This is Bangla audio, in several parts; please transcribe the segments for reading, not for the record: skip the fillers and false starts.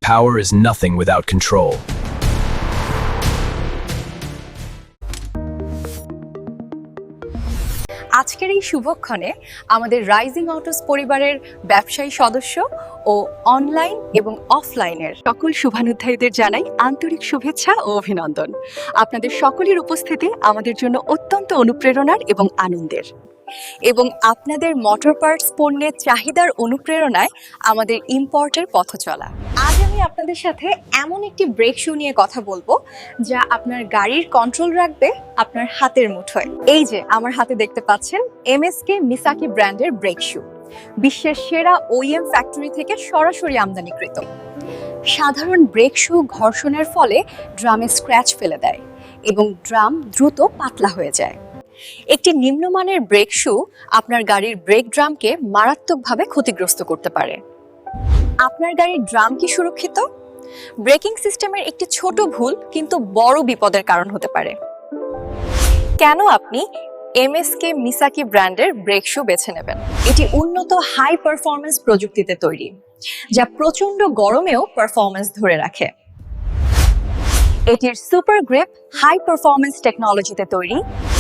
Power is nothing without control. আজকের এই শুভক্ষণে আমাদের রাইজিং অটোস পরিবারের ব্যবসায়ী সদস্য ও অনলাইন এবং অফলাইনের সকল শুভানুধ্যায়ীদের জানাই আন্তরিক শুভেচ্ছা ও অভিনন্দন। আপনাদের সকলের উপস্থিতি আমাদের জন্য অত্যন্ত অনুপ্রেরণার এবং আনন্দের, এবং আপনাদের মোটর পার্টস পণ্যের চাহিদার অনুপ্রেরণায় আমাদের ইম্পোর্টের পথ চলা। আজ আমি আপনাদের সাথে এমন একটি ব্রেক শু নিয়ে কথা বলবো যা আপনার গাড়ির কন্ট্রোল রাখবে আপনার হাতের মুঠোয়। এই যে আমার হাতে দেখতে পাচ্ছেন এমএসকে মিসাকি ব্র্যান্ডের ব্রেক শু, বিশ্বের সেরা ওইএম ফ্যাক্টরি থেকে সরাসরি আমদানিকৃত। সাধারণ ব্রেক শু ঘর্ষণের ফলে ড্রামে স্ক্র্যাচ ফেলে দেয় এবং ড্রাম দ্রুত পাতলা হয়ে যায়। একটি নিম্নমানের ব্রেক শু আপনার গাড়ির ব্রেক ড্রামকে মারাত্মকভাবে ক্ষতিগ্রস্ত করতে পারে। আপনার গাড়ির ড্রাম কি সুরক্ষিত? ব্রেকিং সিস্টেমের একটি ছোট ভুল কিন্তু বড় বিপদের কারণ হতে পারে। কেন আপনি এমএসকে মিসাকি ব্র্যান্ডের ব্রেক শু বেছে নেবেন? এটি উন্নত হাই পারফরম্যান্স প্রযুক্তিতে তৈরি, যা প্রচন্ড গরমেও পারফরম্যান্স ধরে রাখে। এটির সুপার গ্রিপ হাই পারফরম্যান্স টেকনোলজিতে তৈরি,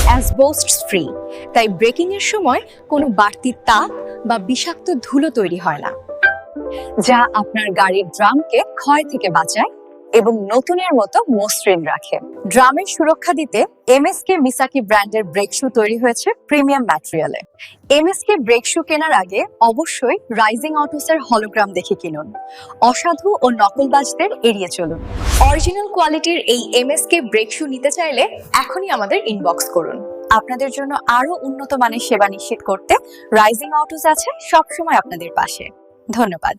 অ্যাসবেস্টস ফ্রি, তাই ব্রেকিং এর সময় কোনো বাড়তি তাপ বা বিষাক্ত ধুলো তৈরি হয় না, যা আপনার গাড়ির ড্রামকে ক্ষয় থেকে বাঁচায় এবং নতুনের মতো মসৃণ রাখে। ড্রামের সুরক্ষা দিতে এমএসকে মিসাকি ব্র্যান্ডের ব্রেক শু তৈরি হয়েছে প্রিমিয়াম ম্যাটেরিয়ালে। এমএসকে ব্রেক শু কেনার আগে অবশ্যই রাইজিং অটোসের হলোগ্রাম দেখে কিনুন। অসাধু ও নকলবাজদের এড়িয়ে চলুন। অরিজিনাল কোয়ালিটির এই এমএসকে ব্রেক শু নিতে চাইলে এখনই আমাদের ইনবক্স করুন। আপনাদের জন্য আরো উন্নত মানের সেবা নিশ্চিত করতে রাইজিং অটোস আছে সবসময় আপনাদের পাশে। ধন্যবাদ।